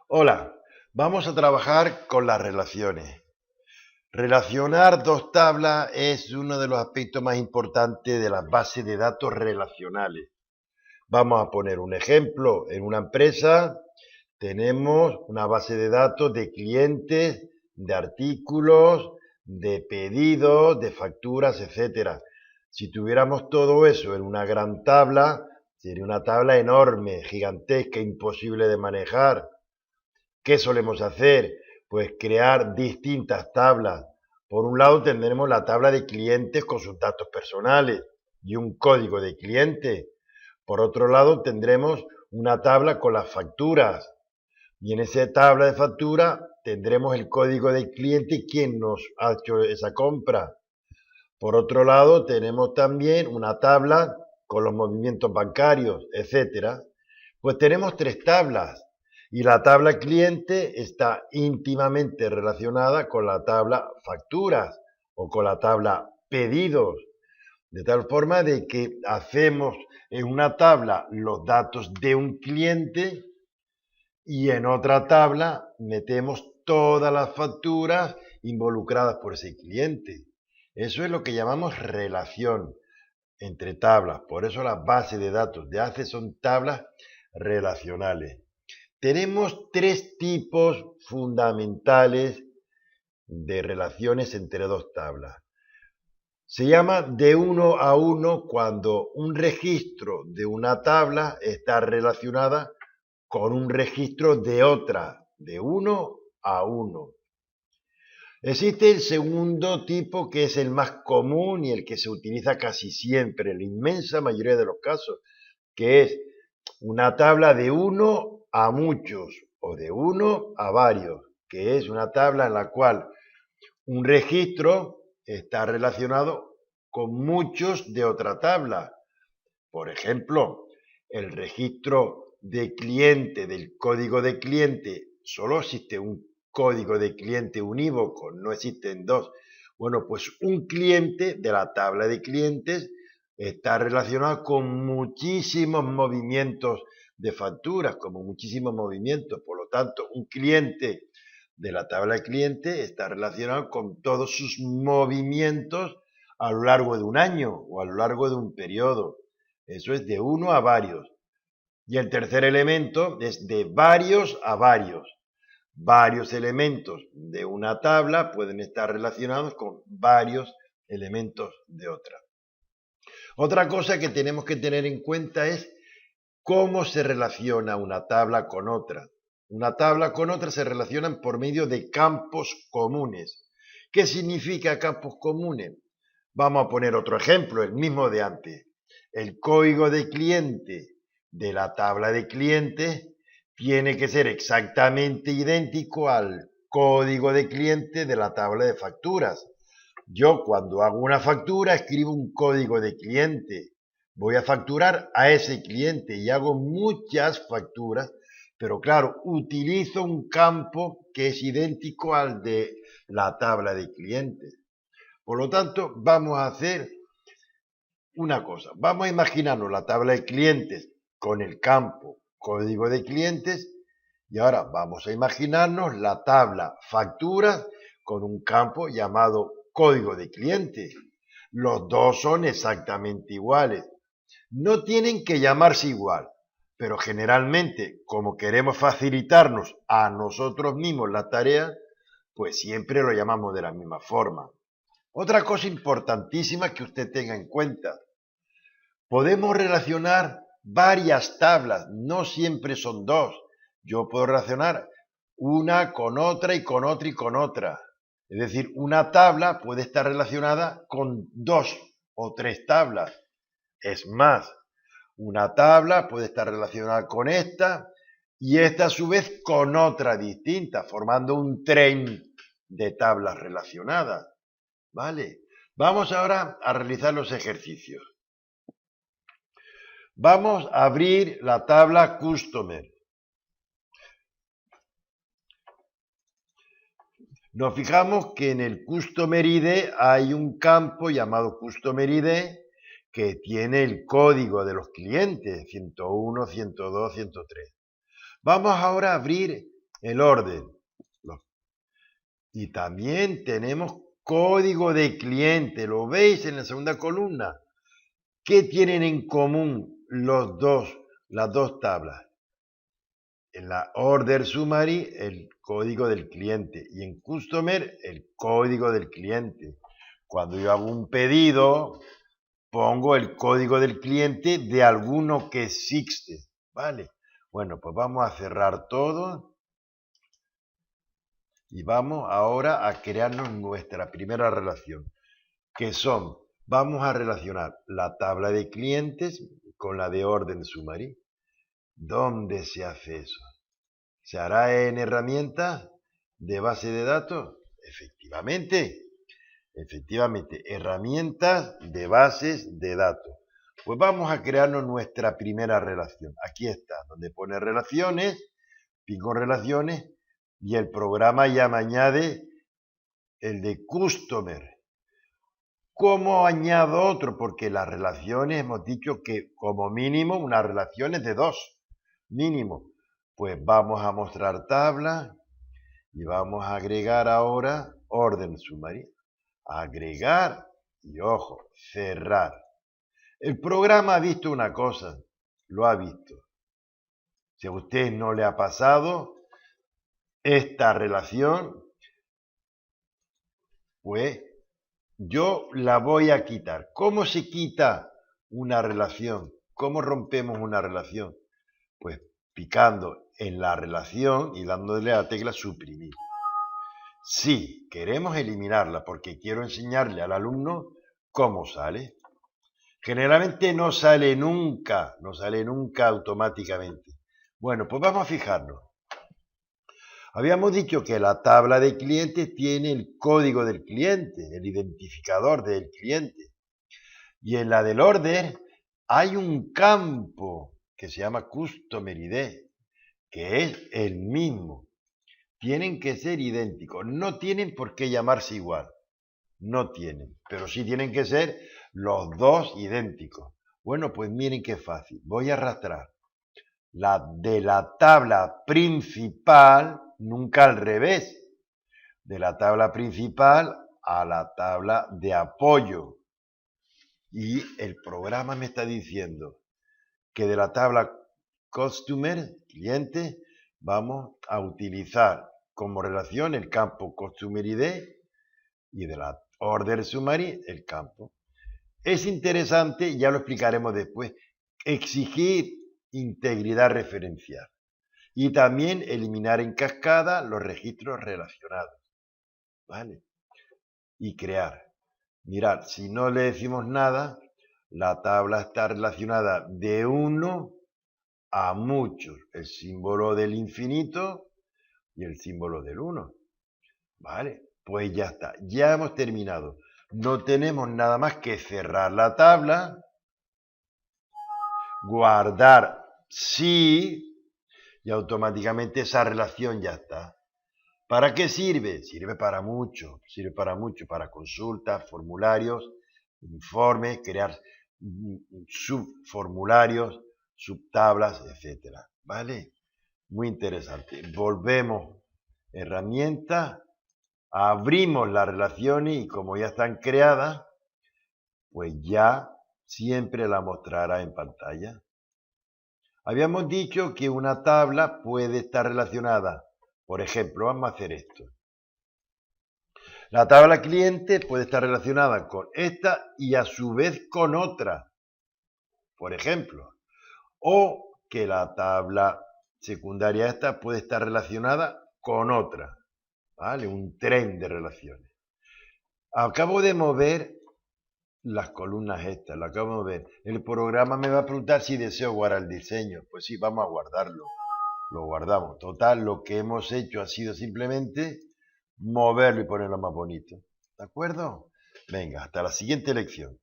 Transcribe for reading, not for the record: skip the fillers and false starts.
Hola, vamos a trabajar con las relaciones. Relacionar dos tablas es uno de los aspectos más importantes de las bases de datos relacionales. Vamos a poner un ejemplo. En una empresa tenemos una base de datos de clientes, de artículos, de pedidos, de facturas, etcétera. Si tuviéramos todo eso en una gran tabla, sería una tabla enorme, gigantesca, imposible de manejar. ¿Qué solemos hacer? Pues crear distintas tablas. Por un lado tendremos la tabla de clientes con sus datos personales y un código de cliente. Por otro lado tendremos una tabla con las facturas. Y en esa tabla de factura tendremos el código de cliente y quién nos ha hecho esa compra. Por otro lado tenemos también una tabla con los movimientos bancarios, etcétera. Pues tenemos tres tablas. Y la tabla cliente está íntimamente relacionada con la tabla facturas o con la tabla pedidos, de tal forma de que hacemos en una tabla los datos de un cliente y en otra tabla metemos todas las facturas involucradas por ese cliente. Eso es lo que llamamos relación entre tablas. Por eso las bases de datos de ACE son tablas relacionales. Tenemos tres tipos fundamentales de relaciones entre dos tablas. Se llama de uno a uno cuando un registro de una tabla está relacionada con un registro de otra, de uno a uno. Existe el segundo tipo que es el más común y el que se utiliza casi siempre, en la inmensa mayoría de los casos, que es una tabla de uno a muchos o de uno a varios, que es una tabla en la cual un registro está relacionado con muchos de otra tabla. Por ejemplo, el registro de cliente del código de cliente, solo existe un código de cliente unívoco, no existen dos. Bueno, pues un cliente de la tabla de clientes está relacionado con muchísimos movimientos de facturas, como muchísimos movimientos. Por lo tanto, un cliente de la tabla de cliente está relacionado con todos sus movimientos a lo largo de un año o a lo largo de un periodo. Eso es de uno a varios. Y el tercer elemento es de varios a varios. Varios elementos de una tabla pueden estar relacionados con varios elementos de otra. Otra cosa que tenemos que tener en cuenta es cómo se relaciona una tabla con otra. Una tabla con otra se relacionan por medio de campos comunes. ¿Qué significa campos comunes? Vamos a poner otro ejemplo, el mismo de antes. El código de cliente de la tabla de clientes tiene que ser exactamente idéntico al código de cliente de la tabla de facturas. Yo cuando hago una factura escribo un código de cliente. Voy a facturar a ese cliente y hago muchas facturas, pero claro, utilizo un campo que es idéntico al de la tabla de clientes. Por lo tanto, vamos a hacer una cosa. Vamos a imaginarnos la tabla de clientes con el campo código de clientes y ahora vamos a imaginarnos la tabla facturas con un campo llamado código de cliente. Los dos son exactamente iguales. No tienen que llamarse igual, pero generalmente, como queremos facilitarnos a nosotros mismos la tarea, pues siempre lo llamamos de la misma forma. Otra cosa importantísima que usted tenga en cuenta, podemos relacionar varias tablas, no siempre son dos. Yo puedo relacionar una con otra y con otra y con otra. Es decir, una tabla puede estar relacionada con dos o tres tablas. Es más, una tabla puede estar relacionada con esta y esta a su vez con otra distinta, formando un tren de tablas relacionadas. ¿Vale? Vamos ahora a realizar los ejercicios. Vamos a abrir la tabla Customer. Nos fijamos que en el Customer ID hay un campo llamado Customer ID que tiene el código de los clientes, 101, 102, 103. Vamos ahora a abrir el orden. Y también tenemos código de cliente. ¿Lo veis en la segunda columna? ¿Qué tienen en común las dos tablas? En la order summary, el código del cliente, y en customer, el código del cliente. Cuando yo hago un pedido, pongo el código del cliente de alguno que existe, ¿vale? Bueno, pues vamos a cerrar todo y vamos ahora a crearnos nuestra primera relación, que vamos a relacionar la tabla de clientes con la de orden summary. ¿Dónde se hace eso? ¿Se hará en herramientas de base de datos? Efectivamente, herramientas de bases de datos. Pues vamos a crearnos nuestra primera relación. Aquí está, donde pone relaciones, pico relaciones, y el programa ya me añade el de customer. ¿Cómo añado otro? Porque las relaciones hemos dicho que como mínimo una relación es de 2, mínimo. Pues vamos a mostrar tabla y vamos a agregar ahora orden summary. Agregar y ojo, cerrar. El programa ha visto una cosa, lo ha visto. Si a usted no le ha pasado esta relación, pues yo la voy a quitar. ¿Cómo se quita una relación? ¿Cómo rompemos una relación? Pues picando en la relación y dándole a la tecla suprimir. Sí, queremos eliminarla porque quiero enseñarle al alumno cómo sale. Generalmente no sale nunca automáticamente. Bueno, pues vamos a fijarnos. Habíamos dicho que la tabla de clientes tiene el código del cliente, el identificador del cliente. Y en la del order hay un campo que se llama Customer ID, que es el mismo. Tienen que ser idénticos, no tienen por qué llamarse igual, no tienen, pero sí tienen que ser los dos idénticos. Bueno, pues miren qué fácil, voy a arrastrar de la tabla principal, nunca al revés, de la tabla principal a la tabla de apoyo. Y el programa me está diciendo que de la tabla Customer, cliente, vamos a utilizar como relación el campo Customer ID y de la Order Summary el campo. Es interesante, ya lo explicaremos después, exigir integridad referencial y también eliminar en cascada los registros relacionados, ¿vale? Y crear. Mirad, si no le decimos nada, la tabla está relacionada de 1 a muchos, el símbolo del infinito y el símbolo del 1. ¿Vale? Pues ya está, ya hemos terminado. No tenemos nada más que cerrar la tabla, guardar sí, y automáticamente esa relación ya está. ¿Para qué sirve? Sirve para mucho, para consultas, formularios, informes, crear subformularios, subtablas, etcétera. ¿Vale? Muy interesante. Volvemos, herramienta, abrimos las relaciones y como ya están creadas, pues ya siempre la mostrará en pantalla. Habíamos dicho que una tabla puede estar relacionada. Por ejemplo, vamos a hacer esto. La tabla cliente puede estar relacionada con esta y a su vez con otra. Por ejemplo. O que la tabla secundaria esta puede estar relacionada con otra. ¿Vale? Un tren de relaciones. Acabo de mover las columnas estas, lo acabo de mover. El programa me va a preguntar si deseo guardar el diseño. Pues sí, vamos a guardarlo. Lo guardamos. Total, lo que hemos hecho ha sido simplemente moverlo y ponerlo más bonito. ¿De acuerdo? Venga, hasta la siguiente lección.